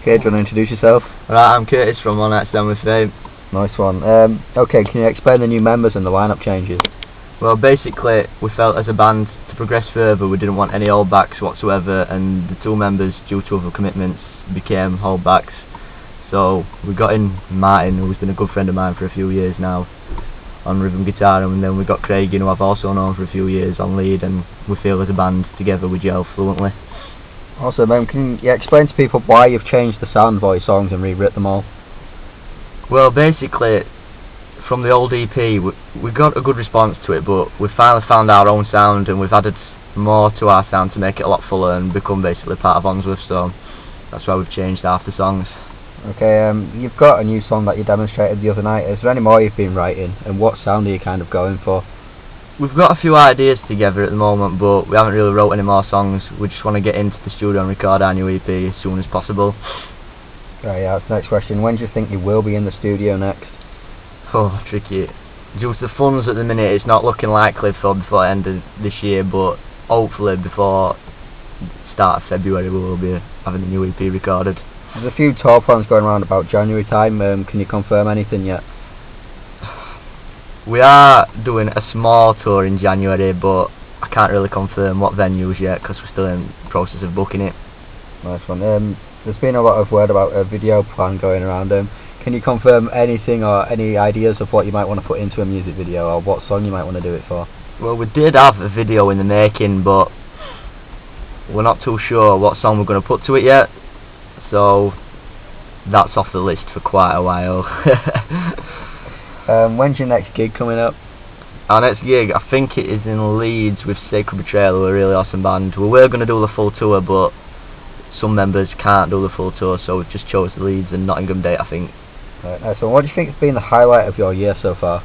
Okay, do you want to introduce yourself? Right, I'm Curtis from One Night Stand with Fame. Nice one. Okay, can you explain the new members and the lineup changes? Well, basically, we felt as a band to progress further, we didn't want any holdbacks whatsoever, and the two members, due to other commitments, became holdbacks. So we got in Martin, who's been a good friend of mine for a few years now, on rhythm guitar, and then we got Craig, who I've also known for a few years, on lead, and we feel as a band together we gel fluently. Also, can you explain to people why you've changed the sound of all your songs and rewritten them all? Well, basically, from the old EP, we got a good response to it, but we finally found our own sound, and we've added more to our sound to make it a lot fuller and become basically part of Onsworth, so that's why we've changed half the songs. Okay, you've got a new song that you demonstrated the other night. Is there any more you've been writing, and what sound are you kind of going for? We've got a few ideas together at the moment, but we haven't really wrote any more songs. We just want to get into the studio and record our new EP as soon as possible. Right, yeah, that's the next question. When do you think you will be in the studio next? Oh, tricky. Due to the funds at the minute, it's not looking likely before the end of this year, but hopefully before start of February we will be having the new EP recorded. There's a few tour plans going around about January time. Can you confirm anything yet? We are doing a small tour in January, but I can't really confirm what venues yet because we're still in the process of booking it. Nice one. There's been a lot of word about a video plan going around. Can you confirm anything or any ideas of what you might want to put into a music video, or what song you might want to do it for? Well, we did have a video in the making, but we're not too sure what song we're going to put to it yet, so that's off the list for quite a while. When's your next gig coming up? Our next gig, I think it is in Leeds with Sacred Betrayal, who are a really awesome band. We were going to do the full tour, but some members can't do the full tour, so we just chose the Leeds and Nottingham date, I think. Right, so what do you think has been the highlight of your year so far?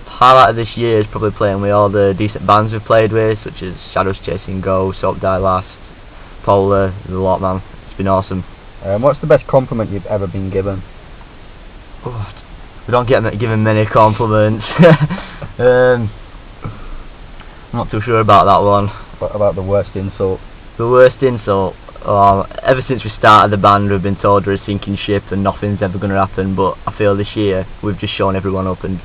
The highlight of this year is probably playing with all the decent bands we've played with, such as Shadows Chasing Ghosts, Hope Die Last, Polar, the lot, man. It's been awesome. What's the best compliment you've ever been given? Oh, we don't get given many compliments. I'm not too sure about that one. What about the worst insult? The worst insult? Ever since we started the band we've been told we're a sinking ship and nothing's ever going to happen, but I feel this year we've just shown everyone up and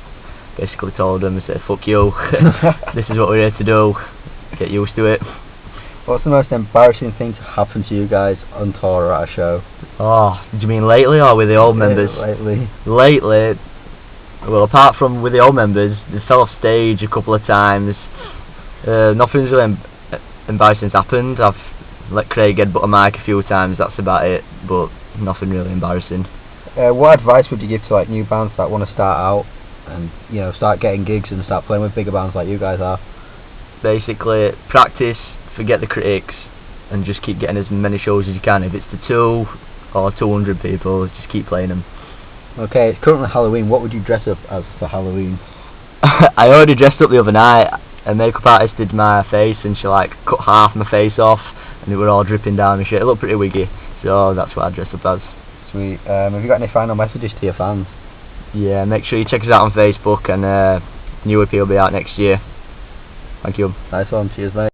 basically told them, said, fuck you, this is what we're here to do, get used to it. What's the most embarrassing thing to happen to you guys on tour or at a show? Oh, do you mean lately or with the old members? Lately. Lately, well, apart from with the old members, they fell off stage a couple of times. Nothing's really embarrassing's happened. I've let Craig headbutt a mic a few times, that's about it, but nothing really embarrassing. What advice would you give to like new bands that want to start out and start getting gigs and start playing with bigger bands like you guys are? Basically, practice, forget the critics, and just keep getting as many shows as you can. If it's to 2 or 200 people, just keep playing them. Okay, it's currently Halloween. What would you dress up as for Halloween? I already dressed up the other night. A makeup artist did my face and she cut half my face off and it were all dripping down and shit. It looked pretty wiggy, so that's what I dressed up as. Sweet. Have you got any final messages to your fans? Yeah, make sure you check us out on Facebook, and new EP will be out next year. Thank you. Nice one. Cheers, mate.